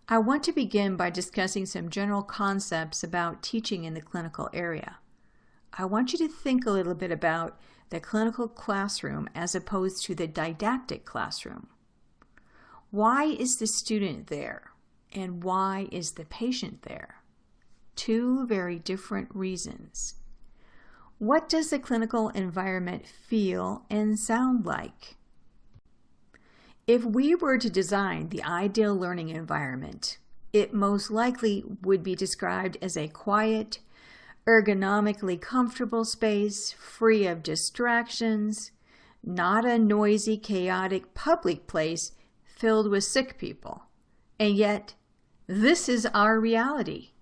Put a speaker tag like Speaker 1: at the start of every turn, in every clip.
Speaker 1: I want to begin by discussing some general concepts about teaching in the clinical area. I want you to think a little bit about the clinical classroom as opposed to the didactic classroom. Why is the student there, and why is the patient there? Two very different reasons. What does the clinical environment feel and sound like? If we were to design the ideal learning environment, it most likely would be described as a quiet, ergonomically comfortable space, free of distractions, not a noisy, chaotic public place filled with sick people. And yet, this is our reality.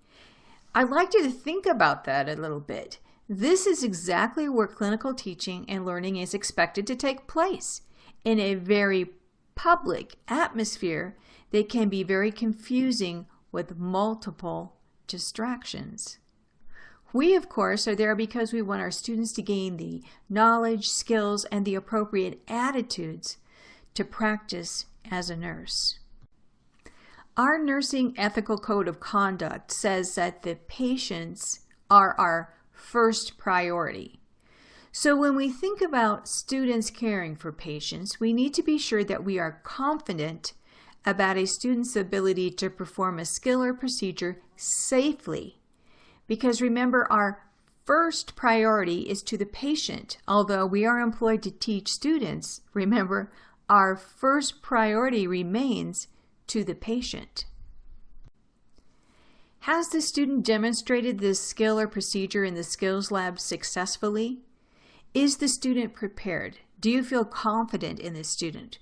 Speaker 1: I'd like you to think about that a little bit. This is exactly where clinical teaching and learning is expected to take place, in a very public atmosphere that can be very confusing with multiple distractions. We, of course, are there because we want our students to gain the knowledge, skills, and the appropriate attitudes to practice as a nurse. Our nursing ethical code of conduct says that the patients are our first priority. So when we think about students caring for patients, we need to be sure that we are confident about a student's ability to perform a skill or procedure safely. Because remember, our first priority is to the patient. Although we are employed to teach students, remember, our first priority remains to the patient. Has the student demonstrated this skill or procedure in the skills lab successfully? Is the student prepared? Do you feel confident in the student?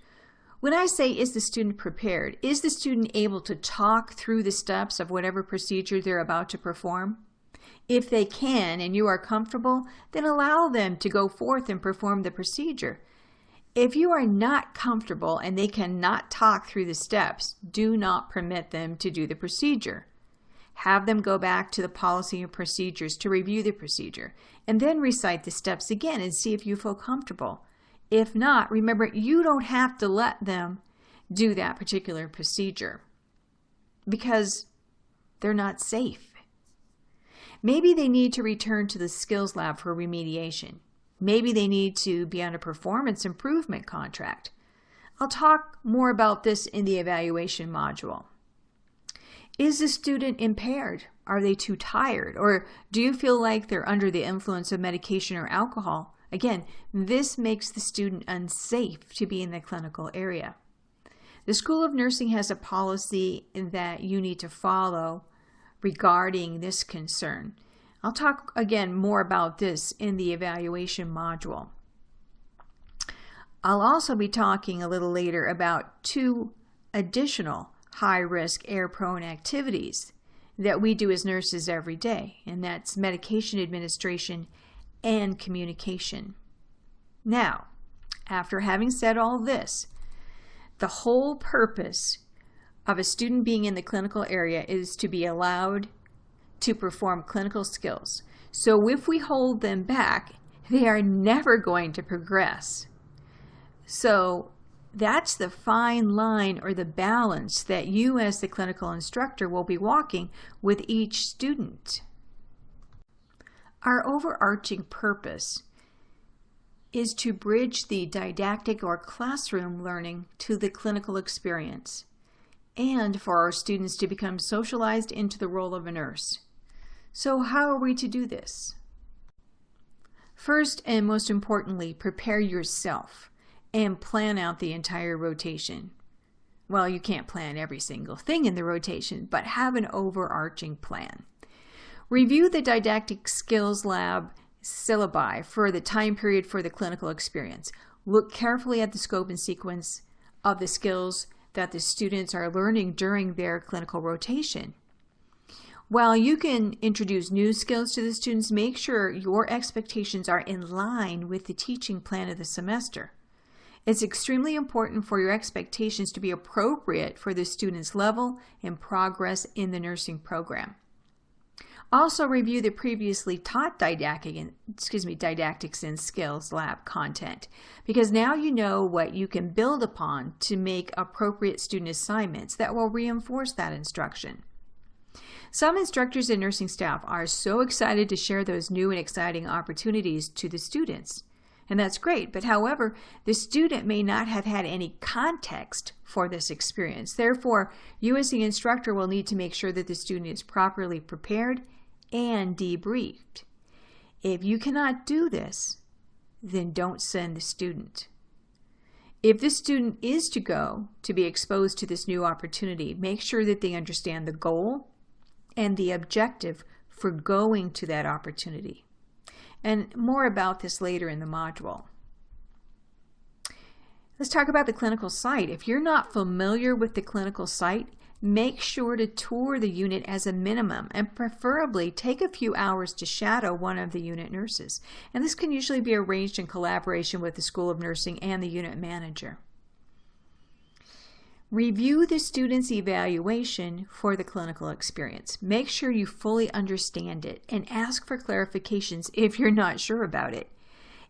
Speaker 1: When I say, is the student prepared, is the student able to talk through the steps of whatever procedure they're about to perform? If they can and you are comfortable, then allow them to go forth and perform the procedure. If you are not comfortable and they cannot talk through the steps, do not permit them to do the procedure. Have them go back to the policy and procedures to review the procedure, and then recite the steps again and see if you feel comfortable. If not, remember, you don't have to let them do that particular procedure because they're not safe. Maybe they need to return to the skills lab for remediation. Maybe they need to be on a performance improvement contract. I'll talk more about this in the evaluation module. Is the student impaired? Are they too tired? Or do you feel like they're under the influence of medication or alcohol? Again, this makes the student unsafe to be in the clinical area. The School of Nursing has a policy that you need to follow regarding this concern. I'll talk again more about this in the evaluation module. I'll also be talking a little later about two additional high-risk air-prone activities that we do as nurses every day, and that's medication administration and communication. Now, after having said all this, the whole purpose of a student being in the clinical area is to be allowed to perform clinical skills. So if we hold them back, they are never going to progress. So that's the fine line or the balance that you as the clinical instructor will be walking with each student. Our overarching purpose is to bridge the didactic or classroom learning to the clinical experience, and for our students to become socialized into the role of a nurse. So how are we to do this? First and most importantly, prepare yourself and plan out the entire rotation. Well, you can't plan every single thing in the rotation, but have an overarching plan. Review the didactic skills lab syllabi for the time period for the clinical experience. Look carefully at the scope and sequence of the skills that the students are learning during their clinical rotation. While you can introduce new skills to the students, make sure your expectations are in line with the teaching plan of the semester. It's extremely important for your expectations to be appropriate for the student's level and progress in the nursing program. Also review the previously taught didactics and skills lab content, because now you know what you can build upon to make appropriate student assignments that will reinforce that instruction. Some instructors and nursing staff are so excited to share those new and exciting opportunities to the students. And that's great, but however, the student may not have had any context for this experience. Therefore, you as the instructor will need to make sure that the student is properly prepared and debriefed. If you cannot do this, then don't send the student. If the student is to go to be exposed to this new opportunity, make sure that they understand the goal and the objective for going to that opportunity. And more about this later in the module. Let's talk about the clinical site. If you're not familiar with the clinical site, make sure to tour the unit as a minimum and preferably take a few hours to shadow one of the unit nurses. And this can usually be arranged in collaboration with the School of Nursing and the unit manager. Review the student's evaluation for the clinical experience. Make sure you fully understand it and ask for clarifications if you're not sure about it.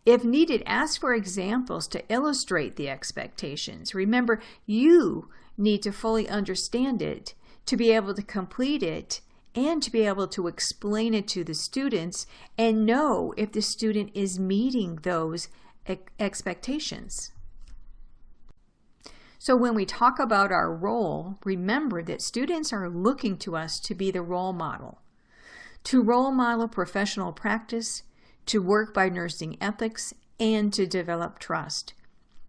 Speaker 1: If needed, ask for examples to illustrate the expectations. Remember, you need to fully understand it to be able to complete it and to be able to explain it to the students and know if the student is meeting those expectations. So when we talk about our role, remember that students are looking to us to be the role model, to role model professional practice, to work by nursing ethics, and to develop trust.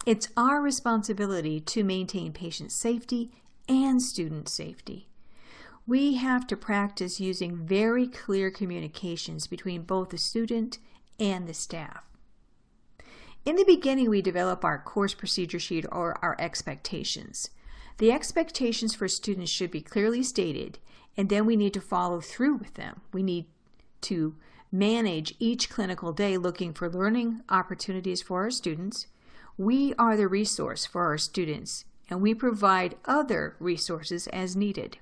Speaker 1: It's our responsibility to maintain patient safety and student safety. We have to practice using very clear communications between both the student and the staff. In the beginning, we develop our course procedure sheet or our expectations. The expectations for students should be clearly stated, and then we need to follow through with them. We need to manage each clinical day looking for learning opportunities for our students. We are the resource for our students, and we provide other resources as needed.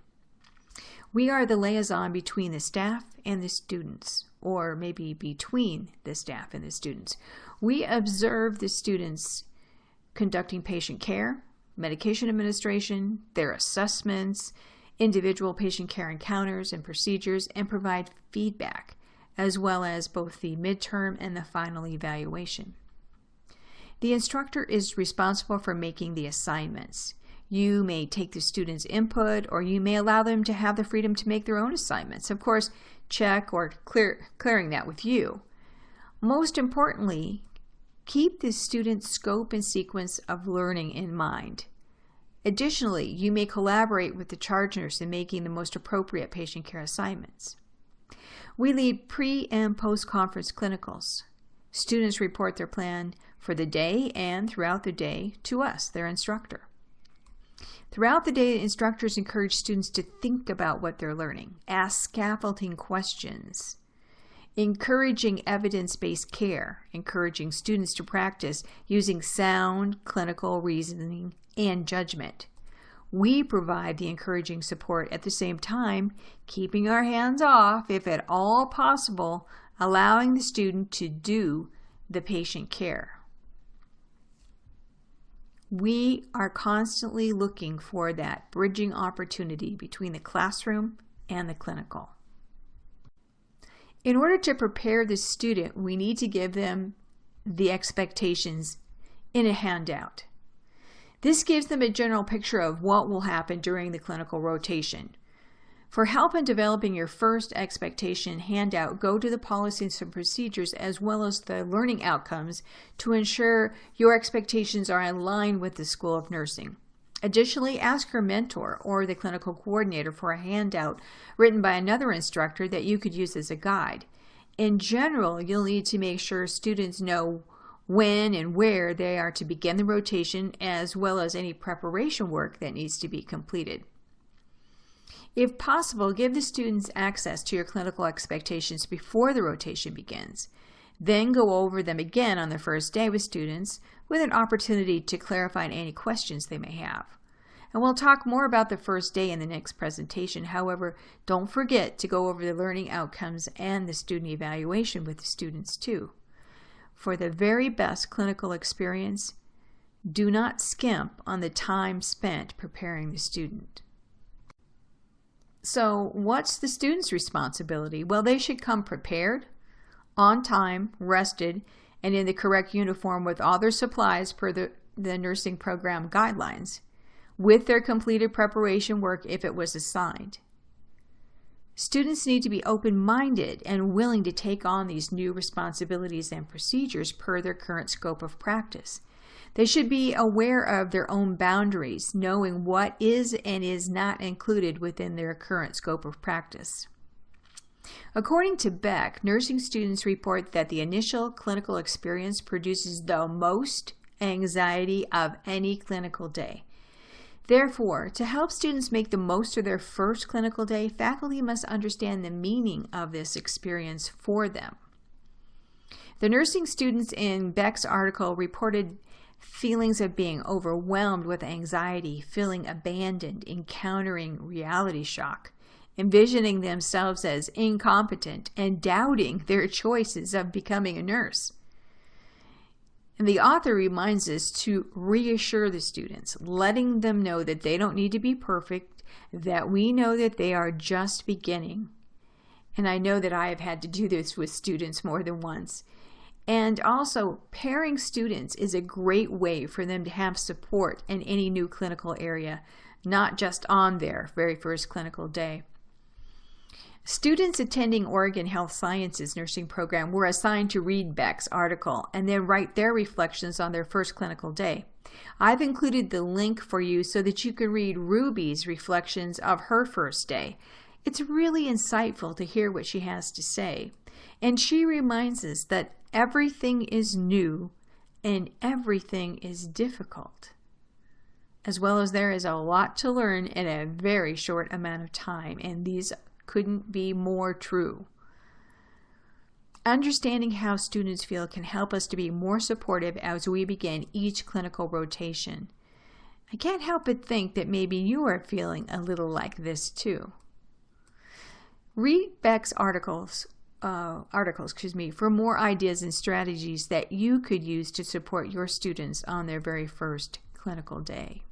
Speaker 1: We are the liaison between the staff and the students, or maybe between the staff and the students. We observe the students conducting patient care, medication administration, their assessments, individual patient care encounters and procedures, and provide feedback, as well as both the midterm and the final evaluation. The instructor is responsible for making the assignments. You may take the student's input, or you may allow them to have the freedom to make their own assignments. Of course, check or clearing that with you. Most importantly, keep the student's scope and sequence of learning in mind. Additionally, you may collaborate with the charge nurse in making the most appropriate patient care assignments. We lead pre- and post-conference clinicals. Students report their plan for the day and throughout the day to us, their instructor. Throughout the day, instructors encourage students to think about what they're learning, ask scaffolding questions, encouraging evidence-based care, encouraging students to practice using sound clinical reasoning and judgment. We provide the encouraging support at the same time, keeping our hands off, if at all possible, allowing the student to do the patient care. We are constantly looking for that bridging opportunity between the classroom and the clinical. In order to prepare the student, we need to give them the expectations in a handout. This gives them a general picture of what will happen during the clinical rotation. For help in developing your first expectation handout, go to the policies and procedures as well as the learning outcomes to ensure your expectations are in line with the School of Nursing. Additionally, ask your mentor or the clinical coordinator for a handout written by another instructor that you could use as a guide. In general, you'll need to make sure students know when and where they are to begin the rotation, as well as any preparation work that needs to be completed. If possible, give the students access to your clinical expectations before the rotation begins. Then go over them again on the first day with students with an opportunity to clarify any questions they may have. And we'll talk more about the first day in the next presentation. However, don't forget to go over the learning outcomes and the student evaluation with the students too. For the very best clinical experience, do not skimp on the time spent preparing the student. So what's the student's responsibility? Well, they should come prepared, on time, rested, and in the correct uniform with all their supplies per the nursing program guidelines, with their completed preparation work if it was assigned. Students need to be open-minded and willing to take on these new responsibilities and procedures per their current scope of practice. They should be aware of their own boundaries, knowing what is and is not included within their current scope of practice. According to Beck, nursing students report that the initial clinical experience produces the most anxiety of any clinical day. Therefore, to help students make the most of their first clinical day, faculty must understand the meaning of this experience for them. The nursing students in Beck's article reported feelings of being overwhelmed with anxiety, feeling abandoned, encountering reality shock, envisioning themselves as incompetent, and doubting their choices of becoming a nurse. And the author reminds us to reassure the students, letting them know that they don't need to be perfect, that we know that they are just beginning. And I know that I have had to do this with students more than once. And also, pairing students is a great way for them to have support in any new clinical area, not just on their very first clinical day. Students attending Oregon Health Sciences nursing program were assigned to read Beck's article and then write their reflections on their first clinical day. I've included the link for you so that you can read Ruby's reflections of her first day. It's really insightful to hear what she has to say. And she reminds us that everything is new and everything is difficult, as well as there is a lot to learn in a very short amount of time, and these couldn't be more true. Understanding how students feel can help us to be more supportive as we begin each clinical rotation. I can't help but think that maybe you are feeling a little like this too. Read Beck's articles for more ideas and strategies that you could use to support your students on their very first clinical day.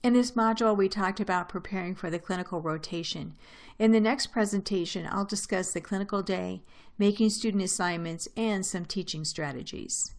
Speaker 1: In this module, we talked about preparing for the clinical rotation. In the next presentation, I'll discuss the clinical day, making student assignments, and some teaching strategies.